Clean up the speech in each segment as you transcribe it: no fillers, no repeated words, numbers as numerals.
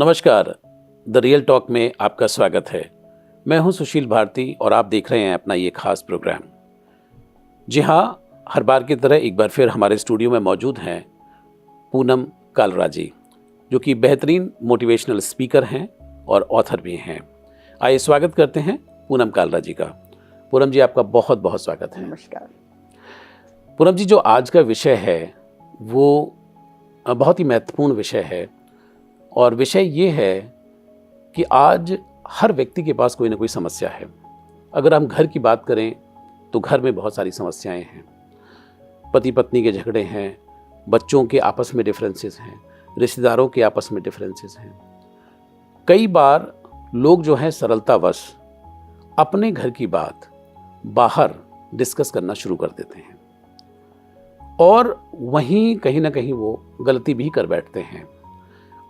नमस्कार, the real talk में आपका स्वागत है। मैं हूं सुशील भारती और आप देख रहे हैं अपना ये खास प्रोग्राम। जी हाँ, हर बार की तरह एक बार फिर हमारे स्टूडियो में मौजूद हैं पूनम कालरा जी, जो कि बेहतरीन मोटिवेशनल स्पीकर हैं और ऑथर भी हैं। आइए स्वागत करते हैं पूनम कालरा जी का। पूनम जी, आपका बहुत बहुत स्वागत है। नमस्कार। पूनम जी, जो आज का विषय है वो बहुत ही महत्वपूर्ण विषय है और विषय ये है कि आज हर व्यक्ति के पास कोई ना कोई समस्या है। अगर हम घर की बात करें तो घर में बहुत सारी समस्याएं हैं। पति पत्नी के झगड़े हैं, बच्चों के आपस में डिफरेंसेस हैं, रिश्तेदारों के आपस में डिफरेंसेस हैं। कई बार लोग जो हैं सरलतावश अपने घर की बात बाहर डिस्कस करना शुरू कर देते हैं और वहीं कहीं ना कहीं वो गलती भी कर बैठते हैं।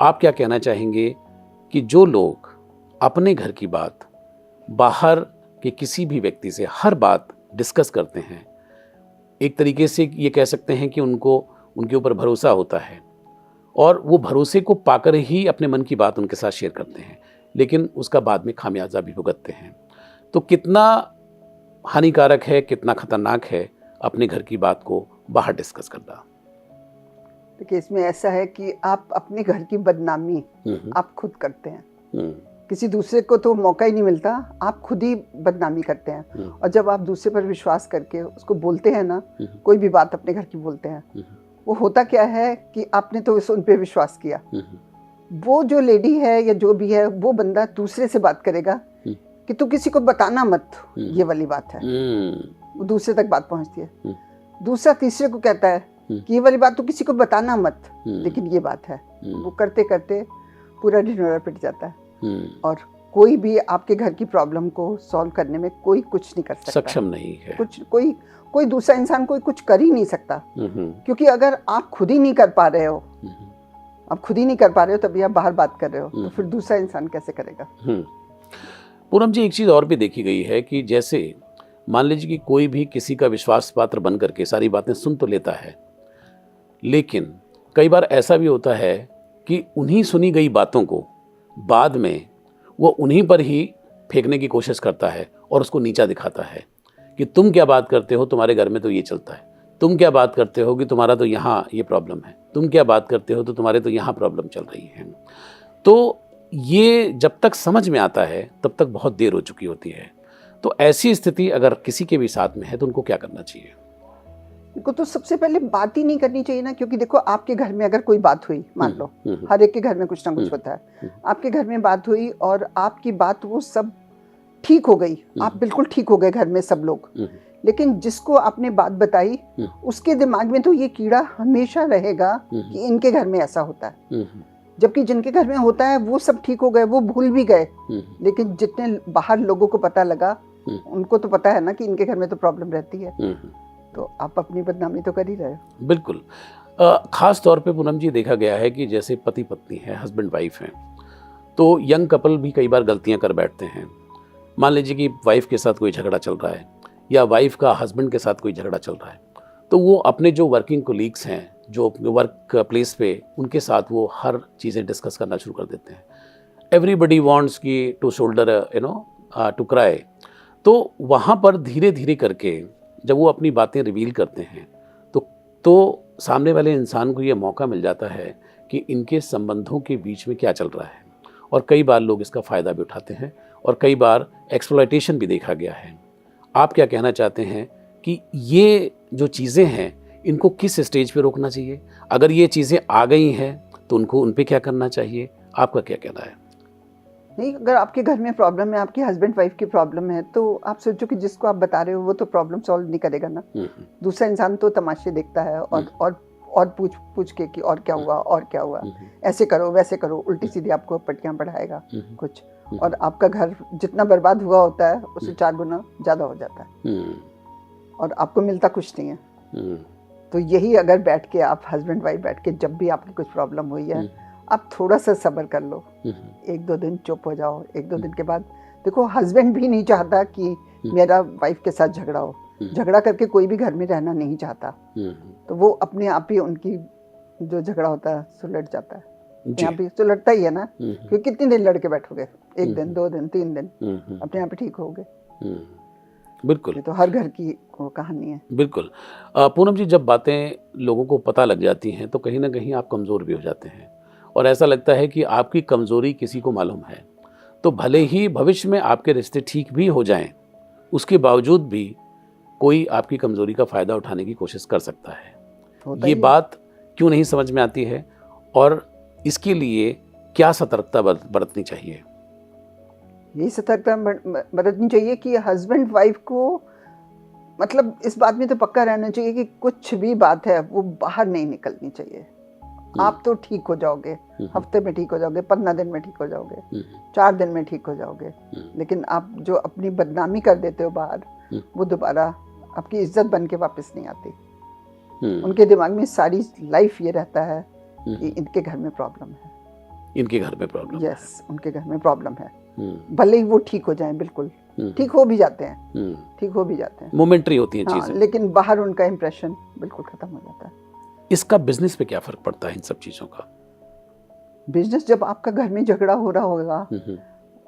आप क्या कहना चाहेंगे कि जो लोग अपने घर की बात बाहर के किसी भी व्यक्ति से हर बात डिस्कस करते हैं, एक तरीके से ये कह सकते हैं कि उनको उनके ऊपर भरोसा होता है और वो भरोसे को पाकर ही अपने मन की बात उनके साथ शेयर करते हैं, लेकिन उसका बाद में खामियाजा भी भुगतते हैं, तो कितना हानिकारक है, कितना खतरनाक है अपने घर की बात को बाहर डिस्कस करना? देखिए, इसमें ऐसा है कि आप अपने घर की बदनामी आप खुद करते हैं। किसी दूसरे को तो मौका ही नहीं मिलता, आप खुद ही बदनामी करते हैं। और जब आप दूसरे पर विश्वास करके उसको बोलते हैं ना, कोई भी बात अपने घर की बोलते हैं, वो होता क्या है कि आपने तो उन पे विश्वास किया। वो जो लेडी है या जो भी है, वो बंदा दूसरे से बात करेगा कि तू किसी को बताना मत, ये वाली बात है। वो दूसरे तक बात पहुंचती है। दूसरा तीसरे को कहता है कि ये वाली बात तो किसी को बताना मत, लेकिन ये बात है। वो करते करते पूरा ढिंढोरा पिट जाता है और कोई भी आपके घर की प्रॉब्लम को सॉल्व करने में कोई कुछ नहीं कर सकता, सक्षम नहीं है। कोई दूसरा इंसान कोई कुछ कर ही नहीं सकता, क्योंकि अगर आप खुद ही नहीं कर पा रहे हो, तभी आप बाहर बात कर रहे हो, तो फिर दूसरा इंसान कैसे करेगा? पूनम जी, एक चीज़ और भी देखी गई है कि जैसे मान लीजिए कि कोई भी किसी का विश्वास पात्र बन करके सारी बातें सुन तो लेता है, लेकिन कई बार ऐसा भी होता है कि उन्हीं सुनी गई बातों को बाद में वो उन्हीं पर ही फेंकने की कोशिश करता है और उसको नीचा दिखाता है कि तुम क्या बात करते हो, तुम्हारे घर में तो ये चलता है, तुम क्या बात करते हो कि तुम्हारा तो यहाँ ये प्रॉब्लम है, तुम क्या बात करते हो तो तुम्हारे तो यहाँ प्रॉब्लम चल रही है। तो ये जब तक समझ में आता है तब तक बहुत देर हो चुकी होती है। तो ऐसी स्थिति अगर किसी के भी साथ में है तो उनको क्या करना चाहिए? देखो, तो सबसे पहले बात ही नहीं करनी चाहिए ना, क्योंकि देखो, आपके घर में अगर कोई बात हुई, मान लो हर एक के घर में कुछ ना कुछ होता है, आपके घर में बात हुई और आपकी बात वो सब ठीक हो गई, आप बिल्कुल ठीक हो गए घर में सब लोग, लेकिन जिसको आपने बात बताई उसके दिमाग में तो ये कीड़ा हमेशा रहेगा कि इनके घर में ऐसा होता है। जबकि जिनके घर में होता है वो सब ठीक हो गए, वो भूल भी गए, लेकिन जितने बाहर लोगों को पता लगा उनको तो पता है ना कि इनके घर में तो प्रॉब्लम रहती है, तो आप अपनी बदनामी तो कर ही रहे हो। बिल्कुल। खास तौर पे पूनम जी देखा गया है कि जैसे पति पत्नी है, हस्बैंड वाइफ हैं, तो यंग कपल भी कई बार गलतियां कर बैठते हैं। मान लीजिए कि वाइफ के साथ कोई झगड़ा चल रहा है या वाइफ का हस्बैंड के साथ कोई झगड़ा चल रहा है, तो वो अपने जो वर्किंग कोलीग्स हैं, जो वर्क प्लेस पे, उनके साथ वो हर चीज़ें डिस्कस करना शुरू कर देते हैं। एवरीबडी वांट्स की टू शोल्डर टू क्राई। तो वहाँ पर धीरे धीरे करके जब वो अपनी बातें रिवील करते हैं तो सामने वाले इंसान को ये मौका मिल जाता है कि इनके संबंधों के बीच में क्या चल रहा है, और कई बार लोग इसका फ़ायदा भी उठाते हैं और कई बार एक्सप्लॉयटेशन भी देखा गया है। आप क्या कहना चाहते हैं कि ये जो चीज़ें हैं इनको किस स्टेज पे रोकना चाहिए? अगर ये चीज़ें आ गई हैं तो उनको उन पे क्या करना चाहिए? आपका क्या कहना है? नहीं, अगर आपके घर में प्रॉब्लम है, आपकी हस्बैंड वाइफ की प्रॉब्लम है, तो आप सोचो कि जिसको आप बता रहे हो वो तो प्रॉब्लम सॉल्व नहीं करेगा ना। दूसरा इंसान तो तमाशे देखता है और पूछ के कि और क्या हुआ, ऐसे करो वैसे करो, उल्टी सीधी आपको पट्टियां पढ़ाएगा कुछ, और आपका घर जितना बर्बाद हुआ होता है उससे 4 गुना ज़्यादा हो जाता है और आपको मिलता कुछ नहीं है। तो यही अगर बैठ के आप हस्बैंड वाइफ बैठ के जब भी आपकी कुछ प्रॉब्लम हुई है, आप थोड़ा सा सब्र कर लो, 1-2 दिन चुप हो जाओ। 1-2 दिन के बाद देखो, हस्बैंड भी नहीं चाहता कि मेरा वाइफ के साथ झगड़ा हो, झगड़ा करके कोई भी घर में रहना नहीं चाहता, तो वो अपने आप ही उनकी जो झगड़ा होता है सुलट जाता है। यहाँ पे तो लड़ता ही है ना, क्योंकि कितने दिन लड़ के बैठोगे, 1 दिन 2 दिन 3 दिन, अपने यहाँ पे ठीक होगे। बिल्कुल, ये तो हर घर की वो कहानी है। बिल्कुल। पूनम जी, जब बातें लोगों को पता लग जाती हैं तो कहीं ना कहीं आप कमज़ोर भी हो जाते हैं, और ऐसा लगता है कि आपकी कमज़ोरी किसी को मालूम है, तो भले ही भविष्य में आपके रिश्ते ठीक भी हो जाएं, उसके बावजूद भी कोई आपकी कमज़ोरी का फ़ायदा उठाने की कोशिश कर सकता है। ये बात क्यों नहीं समझ में आती है, और इसके लिए क्या सतर्कता बरतनी चाहिए? यही सतर्कता बरतनी चाहिए कि हस्बैंड वाइफ को मतलब इस बात में तो पक्का रहना चाहिए कि कुछ भी बात है वो बाहर नहीं निकलनी चाहिए। आप तो ठीक हो जाओगे, हफ्ते में ठीक हो जाओगे, 15 दिन में ठीक हो जाओगे, 4 दिन में ठीक हो जाओगे, लेकिन आप जो अपनी बदनामी कर देते हो बाहर, वो दोबारा आपकी इज्जत बन के वापस नहीं आती। उनके दिमाग में सारी लाइफ ये रहता है कि इनके घर में प्रॉब्लम है, इनके घर में प्रॉब्लम है। यस, उनके घर में प्रॉब्लम है। भले ही वो ठीक हो जाएं, बिल्कुल ठीक हो भी जाते हैं, ठीक हो भी जाते हैं, मोमेंटरी होती हैं हाँ, चीजें, लेकिन बाहर उनका इंप्रेशन बिल्कुल खत्म हो जाता है। इसका बिजनेस पे क्या फर्क पड़ता है इन सब चीजों का? बिजनेस, जब आपका घर में झगड़ा हो रहा होगा,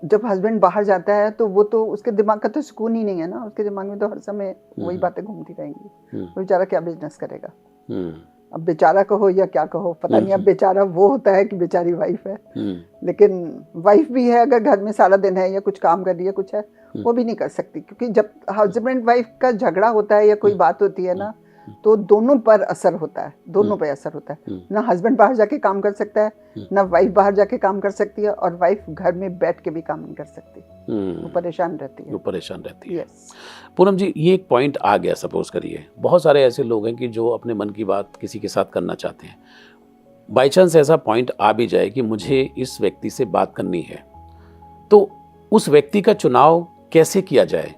जब हस्बैंड बाहर जाता है तो वो तो उसके दिमाग का तो सुकून ही नहीं है ना, उसके दिमाग में तो हर समय वही बातें घूमती रहेंगी। वो बेचारा क्या बिजनेस करेगा? अब बेचारा कहो या क्या कहो, पता नहीं। अब बेचारा वो होता है कि बेचारी वाइफ है, लेकिन वाइफ भी है अगर घर में सारा दिन है या कुछ काम कर रही है, कुछ है, वो भी नहीं कर सकती, क्योंकि जब हस्बैंड वाइफ का झगड़ा होता है या कोई बात होती है ना, तो दोनों पर असर होता है, दोनों पे असर होता है। ना हस्बैंड बाहर जाके काम कर सकता है, ना वाइफ बाहर जाके काम कर सकती है, और वाइफ घर में बैठ के भी काम नहीं कर सकती, वो परेशान रहती है, वो परेशान रहती है। यस। पूनम जी, ये एक पॉइंट आ गया, सपोज करिए बहुत सारे ऐसे लोग हैं कि जो अपने मन की बात किसी के साथ करना चाहते हैं, बाई चांस ऐसा पॉइंट आ भी जाए कि मुझे इस व्यक्ति से बात करनी है, तो उस व्यक्ति का चुनाव कैसे किया जाए?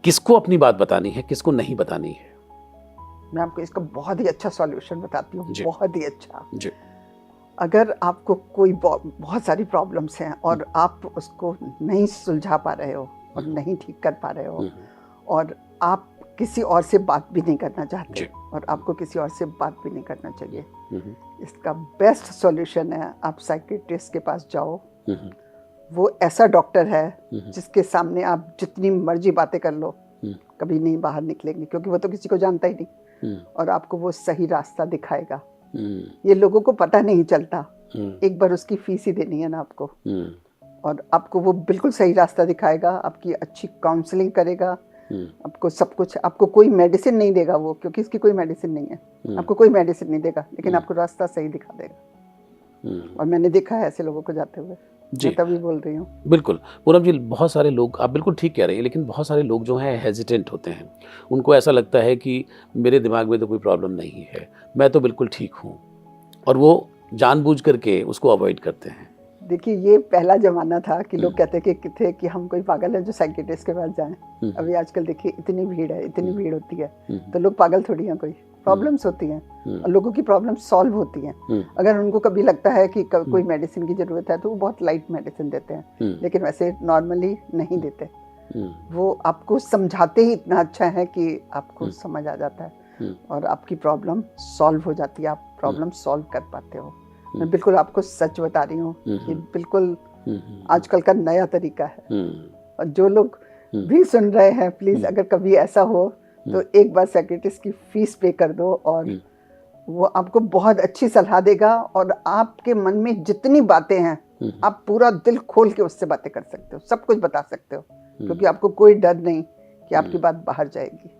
किसको अपनी बात बतानी है, किसको नहीं बतानी है? मैं आपको इसका बहुत ही अच्छा सॉल्यूशन बताती हूँ, बहुत ही अच्छा जी। अगर आपको कोई बहुत सारी प्रॉब्लम्स हैं और आप उसको नहीं सुलझा पा रहे हो और नहीं ठीक कर पा रहे हो, और आप किसी और से बात भी नहीं करना चाहते, और आपको किसी और से बात भी नहीं करना चाहिए, इसका बेस्ट सॉल्यूशन है आप साइकियाट्रिस्ट के पास जाओ। वो ऐसा डॉक्टर है जिसके सामने आप जितनी मर्जी बातें कर लो, कभी नहीं बाहर निकलेंगे, क्योंकि वो तो किसी को जानता ही नहीं, और आपको वो सही रास्ता दिखाएगा। ये लोगों को पता नहीं चलता, एक बार उसकी फीस ही देनी है ना आपको, और आपको वो बिल्कुल सही रास्ता दिखाएगा, आपकी अच्छी काउंसलिंग करेगा, आपको सब कुछ, आपको कोई मेडिसिन नहीं देगा वो, क्योंकि इसकी कोई मेडिसिन नहीं है, आपको कोई मेडिसिन नहीं देगा, लेकिन आपको रास्ता सही दिखा देगा। और मैंने देखा है ऐसे लोगों को जाते हुए, मैं तभी बोल रही हूँ। बिल्कुल पूनम जी, बहुत सारे लोग, आप बिल्कुल ठीक कह रहे हैं, लेकिन बहुत सारे लोग जो हैं हेजिटेंट होते हैं, उनको ऐसा लगता है कि मेरे दिमाग में तो कोई प्रॉब्लम नहीं है, मैं तो बिल्कुल ठीक हूँ, और वो जानबूझ करके उसको अवॉइड करते हैं। देखिए, ये पहला जमाना था कि लोग कहते कि हम कोई पागल है जो साइकियाट्रिस्ट के पास जाएं। अभी आजकल देखिए इतनी भीड़ है, इतनी भीड़ होती है, तो लोग पागल थोड़ी हैं, कोई प्रॉब्लम्स होती हैं, और लोगों की प्रॉब्लम सॉल्व होती हैं। अगर उनको कभी लगता है कि कोई मेडिसिन की जरूरत है तो वो बहुत लाइट मेडिसिन देते हैं, लेकिन वैसे नॉर्मली नहीं देते। वो आपको समझाते ही इतना अच्छा है कि आपको समझ आ जाता है और आपकी प्रॉब्लम सॉल्व हो जाती है, आप प्रॉब्लम सॉल्व कर पाते हो। मैं बिल्कुल आपको सच बता रही हूँ, ये बिल्कुल आजकल का नया तरीका है। और जो लोग भी सुन रहे हैं, प्लीज अगर कभी ऐसा हो तो एक बार साइकियाट्रिस्ट की फीस पे कर दो, और वो आपको बहुत अच्छी सलाह देगा, और आपके मन में जितनी बातें हैं आप पूरा दिल खोल के उससे बातें कर सकते हो, सब कुछ बता सकते हो, क्योंकि आपको कोई डर नहीं कि आपकी बात बाहर जाएगी।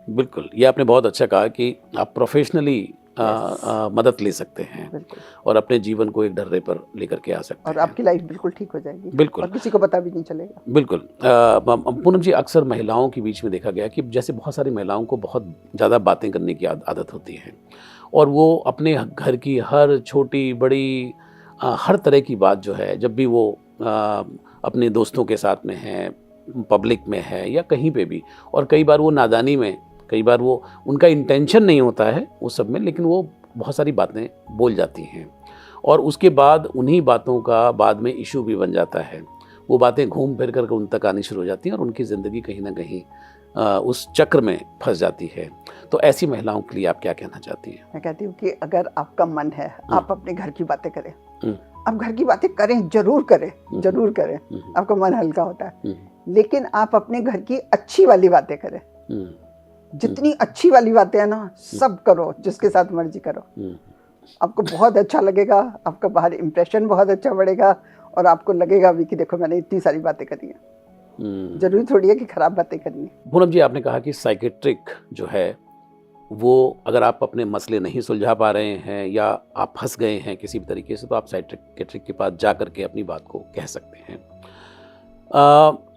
बिल्कुल, ये आपने बहुत अच्छा कहा कि आप प्रोफेशनली मदद ले सकते हैं और अपने जीवन को एक ढर्रे पर लेकर के आ सकते हैं, और आपकी लाइफ बिल्कुल ठीक हो जाएगी। बिल्कुल, और किसी को पता भी नहीं चलेगा। बिल्कुल। पूनम जी, अक्सर महिलाओं के बीच में देखा गया कि जैसे बहुत सारी महिलाओं को बहुत ज़्यादा बातें करने की आदत होती है, और वो अपने घर की हर छोटी बड़ी हर तरह की बात जो है, जब भी वो अपने दोस्तों के साथ में है, पब्लिक में है या कहीं पे भी, और कई बार वो नादानी में, कई बार वो उनका इंटेंशन नहीं होता है उस सब में, लेकिन वो बहुत सारी बातें बोल जाती हैं, और उसके बाद उन्हीं बातों का बाद में इशू भी बन जाता है। वो बातें घूम फिर कर उन तक आनी शुरू हो जाती हैं, और उनकी ज़िंदगी कहीं ना कहीं उस चक्र में फंस जाती है। तो ऐसी महिलाओं के लिए आप क्या कहना चाहती हैं? मैं कहती हूँ कि अगर आपका मन है, आप अपने घर की बातें करें। आप घर की बातें करें, जरूर करें, जरूर करें, आपका मन हल्का होता है। लेकिन आप अपने घर की अच्छी वाली बातें करें। जितनी अच्छी वाली बातें हैं ना, सब करो, जिसके साथ मर्जी करो। आपको बहुत अच्छा लगेगा, आपका बाहर इंप्रेशन बहुत अच्छा बढ़ेगा और आपको लगेगा भी कि देखो मैंने इतनी सारी बातें करी हैं। जरूरी थोड़ी है कि खराब बातें करनी है। पूनम जी, आपने कहा कि साइकेट्रिक जो है वो अगर आप अपने मसले नहीं सुलझा पा रहे हैं या आप फंस गए हैं किसी भी तरीके से, तो आप साइकेट्रिक के पास जा करके अपनी बात को कह सकते हैं।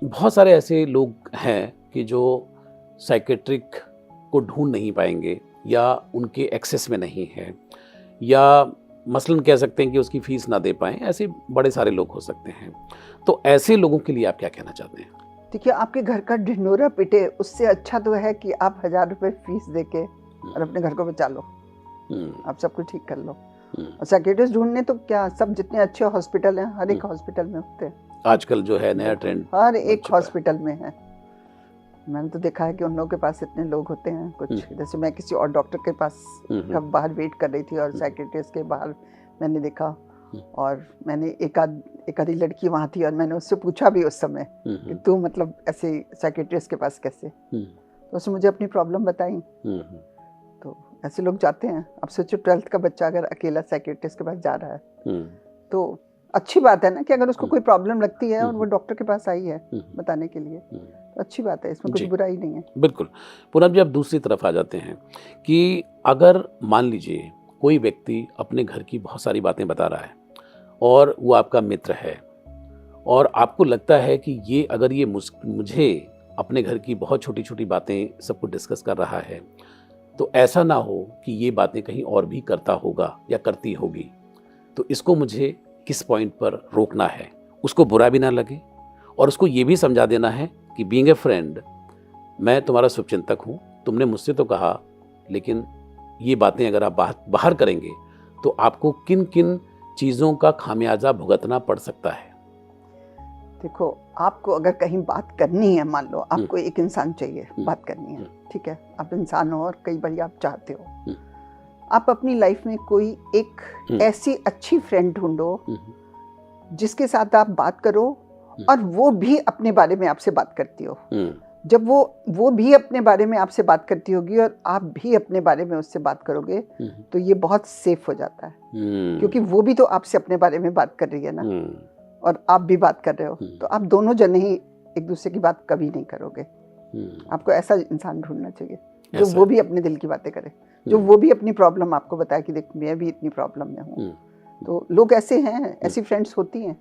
बहुत सारे ऐसे लोग हैं कि जो साइकेट्रिक को ढूंढ नहीं पाएंगे या उनके एक्सेस में नहीं है, या मसलन कह सकते हैं कि उसकी फीस ना दे पाएं। ऐसे बड़े सारे लोग हो सकते हैं। तो ऐसे लोगों के लिए आप क्या कहना चाहते हैं? देखिए, आपके घर का ढिंढोरा पिटे, उससे अच्छा तो है कि आप 1000 रुपए फीस देके और अपने घर को बचा लो। आप सब कुछ ठीक कर लो। और साइकेट्रिस्ट ढूंढने तो क्या, सब जितने अच्छे हॉस्पिटल हैं, हर एक हॉस्पिटल में होते हैं। आजकल जो है नया ट्रेंड हर एक हॉस्पिटल में है। मैंने तो देखा है कि उन लोगों के पास इतने लोग होते हैं। कुछ जैसे मैं किसी और डॉक्टर के पास कब बाहर वेट कर रही थी और साइकेट्रिस्ट के बाहर मैंने देखा, और मैंने एक आधी लड़की वहाँ थी और मैंने उससे पूछा भी उस समय कि तू मतलब ऐसे साइकेट्रिस्ट के पास कैसे, तो उसने मुझे अपनी प्रॉब्लम बताई। तो ऐसे लोग जाते हैं। अब सोचो 12th का बच्चा अगर अकेला साइकेट्रिस्ट के पास जा रहा है तो अच्छी बात है ना, कि अगर उसको कोई प्रॉब्लम लगती है और वो डॉक्टर के पास आई है बताने के लिए, तो अच्छी बात है, इसमें कुछ बुराई नहीं है। बिल्कुल। पूनम जी, अब दूसरी तरफ आ जाते हैं कि अगर मान लीजिए कोई व्यक्ति अपने घर की बहुत सारी बातें बता रहा है और वो आपका मित्र है, और आपको लगता है कि ये अगर ये मुझे अपने घर की बहुत छोटी छोटी बातें सब कुछ डिस्कस कर रहा है, तो ऐसा ना हो कि ये बातें कहीं और भी करता होगा या करती होगी, तो इसको मुझे किस पॉइंट पर रोकना है, उसको बुरा भी ना लगे और उसको ये भी समझा देना है कि बीइंग ए फ्रेंड, मैं तुम्हारा शुभचिंतक हूँ, तुमने मुझसे तो कहा, लेकिन ये बातें अगर आप बाहर करेंगे तो आपको किन किन चीज़ों का खामियाजा भुगतना पड़ सकता है। देखो, आपको अगर कहीं बात करनी है, मान लो आपको एक इंसान चाहिए, बात करनी है, ठीक है, आप इंसान हो और कई बार आप चाहते हो, आप अपनी लाइफ में कोई एक ऐसी अच्छी फ्रेंड ढूंढो जिसके साथ आप बात करो और वो भी अपने बारे में आपसे बात करती हो। जब वो भी अपने बारे में आपसे बात करती होगी और आप भी अपने बारे में उससे बात करोगे, तो ये बहुत सेफ हो जाता है, क्योंकि वो भी तो आपसे अपने बारे में बात कर रही है ना, और आप भी बात कर रहे हो, तो आप दोनों जने ही एक दूसरे की बात कभी नहीं करोगे। आपको ऐसा इंसान ढूंढना चाहिए जो वो भी अपने दिल की बातें करे, जो वो भी अपनी प्रॉब्लम आपको बताए कि देख मैं भी इतनी प्रॉब्लम में हूँ। तो लोग ऐसे हैं, ऐसी फ्रेंड्स होती हैं,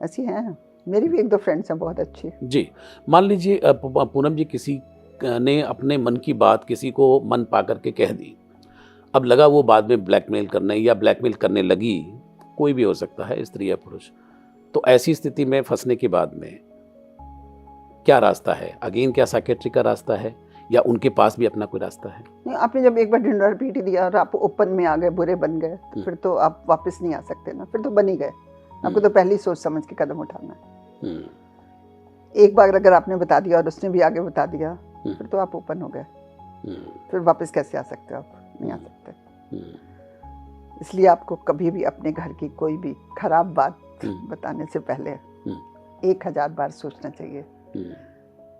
ऐसी हैं। मेरी भी 1-2 फ्रेंड्स हैं बहुत अच्छी। जी, मान लीजिए पूनम जी, किसी ने अपने मन की बात किसी को मन पा करके कह दी, अब लगा वो बाद में ब्लैकमेल करने या ब्लैकमेल करने लगी, कोई भी हो सकता है, स्त्री या पुरुष, तो ऐसी स्थिति में फंसने के बाद में क्या रास्ता है? अगेन क्या साइकेट्री का रास्ता है या उनके पास भी अपना कोई रास्ता है? नहीं, आपने जब एक बार ढिंढोरा पीट दिया और आप ओपन में आ गए, बुरे बन गए, तो फिर तो आप वापस नहीं आ सकते ना, फिर तो बन ही गए। आपको तो पहले ही सोच समझ के कदम उठाना है। एक बार अगर आपने बता दिया और उसने भी आगे बता दिया, फिर तो आप ओपन हो गए, फिर वापस कैसे आ सकते हो? आप नहीं आ सकते। इसलिए आपको कभी भी अपने घर की कोई भी खराब बात बताने से पहले 1000 बार सोचना चाहिए।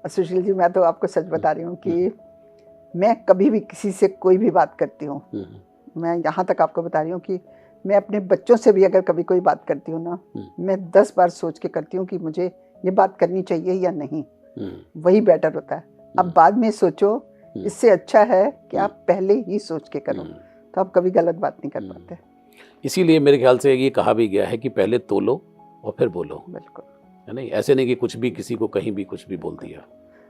और सुशील जी, मैं तो आपको सच बता रही हूँ कि मैं कभी भी किसी से कोई भी बात करती हूँ, मैं यहाँ तक आपको बता रही हूँ कि मैं अपने बच्चों से भी अगर कभी कोई बात करती हूँ ना, मैं 10 बार सोच के करती हूँ कि मुझे ये बात करनी चाहिए या नहीं। वही बेटर होता है। अब बाद में सोचो, इससे अच्छा है कि आप पहले ही सोच के करो, तो आप कभी गलत बात नहीं कर पाते। इसीलिए मेरे ख्याल से ये कहा भी गया है कि पहले तोलो और फिर बोलो। बिल्कुल, है नहीं? ऐसे नहीं कि कुछ भी किसी को कहीं भी कुछ भी बोल दिया।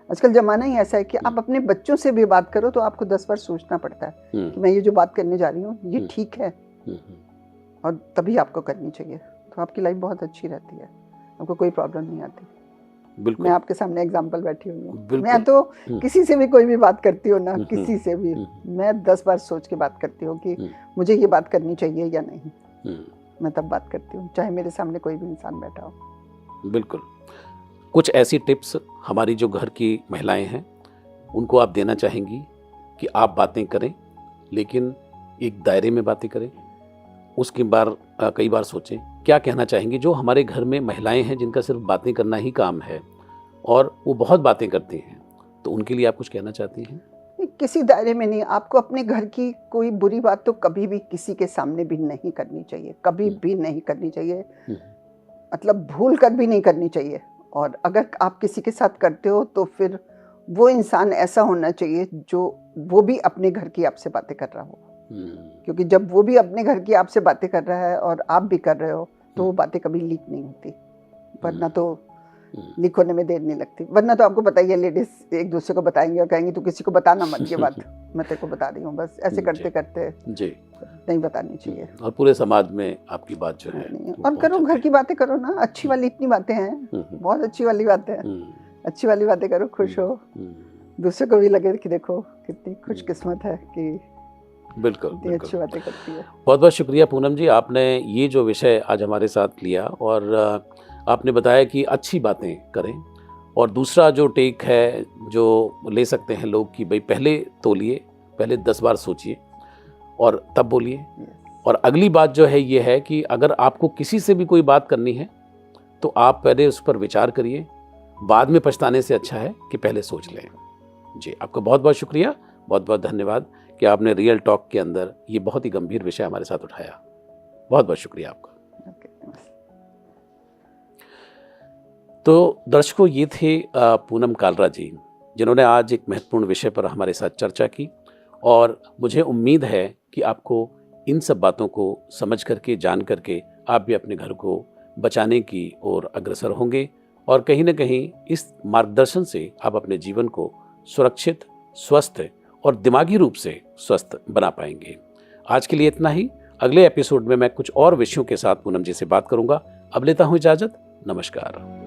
आजकल जमाना ही ऐसा है कि आप अपने बच्चों से भी बात करो तो आपको 10 बार सोचना पड़ता है कि मैं ये जो बात करने जा रही हूँ ये ठीक है, और तभी आपको करनी चाहिए, तो आपकी लाइफ बहुत अच्छी रहती है, आपको कोई प्रॉब्लम नहीं आती। बिल्कुल, मैं आपके सामने एग्जांपल बैठी हुई हूँ। मैं तो किसी से भी कोई भी बात करती हूँ ना, किसी से भी मैं 10 बार सोच के बात करती हूँ कि मुझे ये बात करनी चाहिए या नहीं। मैं तब बात करती हूँ, चाहे मेरे सामने कोई भी इंसान बैठा हो। बिल्कुल। कुछ ऐसी टिप्स हमारी जो घर की महिलाएं हैं उनको आप देना चाहेंगी कि आप बातें करें, लेकिन एक दायरे में बातें करें, उसके कई बार सोचें। क्या कहना चाहेंगी जो हमारे घर में महिलाएं हैं जिनका सिर्फ बातें करना ही काम है और वो बहुत बातें करती हैं, तो उनके लिए आप कुछ कहना चाहती हैं? किसी दायरे में नहीं, आपको अपने घर की कोई बुरी बात तो कभी भी किसी के सामने भी नहीं करनी चाहिए, कभी भी नहीं करनी चाहिए, मतलब भूल कर भी नहीं करनी चाहिए। और अगर आप किसी के साथ करते हो तो फिर वो इंसान ऐसा होना चाहिए जो वो भी अपने घर की आपसे बातें कर रहा हो, क्योंकि जब वो भी अपने घर की आपसे बातें कर रहा है और आप भी कर रहे हो तो वो बातें कभी लीक नहीं होती, वरना तो लीक होने में देर नहीं लगती। वरना तो आपको पता ही है, लेडीज एक दूसरे को बताएंगे और कहेंगे तू किसी को बताना मत ये बात, मैं तेरे को बता रही हूँ, बस ऐसे करते करते जी नहीं बतानी चाहिए। और पूरे समाज में आपकी बात जो है और करो, घर की बातें करो ना, अच्छी वाली इतनी बातें हैं, बहुत अच्छी वाली बातें हैं, अच्छी वाली बातें करो, खुश हो, दूसरे को भी लगे कि देखो कितनी खुशकिस्मत है कि बिल्कुल अच्छी बातें करती है। बहुत बहुत शुक्रिया पूनम जी, आपने ये जो विषय आज हमारे साथ लिया और आपने बताया कि अच्छी बातें करें। और दूसरा जो टेक है जो ले सकते हैं लोग कि भाई पहले तोलिए, पहले 10 बार सोचिए और तब बोलिए। और अगली बात जो है ये है कि अगर आपको किसी से भी कोई बात करनी है तो आप पहले उस पर विचार करिए, बाद में पछताने से अच्छा है कि पहले सोच लें। जी, आपका बहुत बहुत शुक्रिया, बहुत बहुत धन्यवाद कि आपने रियल टॉक के अंदर ये बहुत ही गंभीर विषय हमारे साथ उठाया। बहुत बहुत शुक्रिया आपका। तो दर्शकों, ये थे पूनम कालरा जी, जिन्होंने आज एक महत्वपूर्ण विषय पर हमारे साथ चर्चा की। और मुझे उम्मीद है कि आपको इन सब बातों को समझ करके, जान करके आप भी अपने घर को बचाने की ओर अग्रसर होंगे और कहीं ना कहीं इस मार्गदर्शन से आप अपने जीवन को सुरक्षित, स्वस्थ और दिमागी रूप से स्वस्थ बना पाएंगे। आज के लिए इतना ही। अगले एपिसोड में मैं कुछ और विषयों के साथ पूनम जी से बात करूंगा। अब लेता हूं इजाजत। नमस्कार।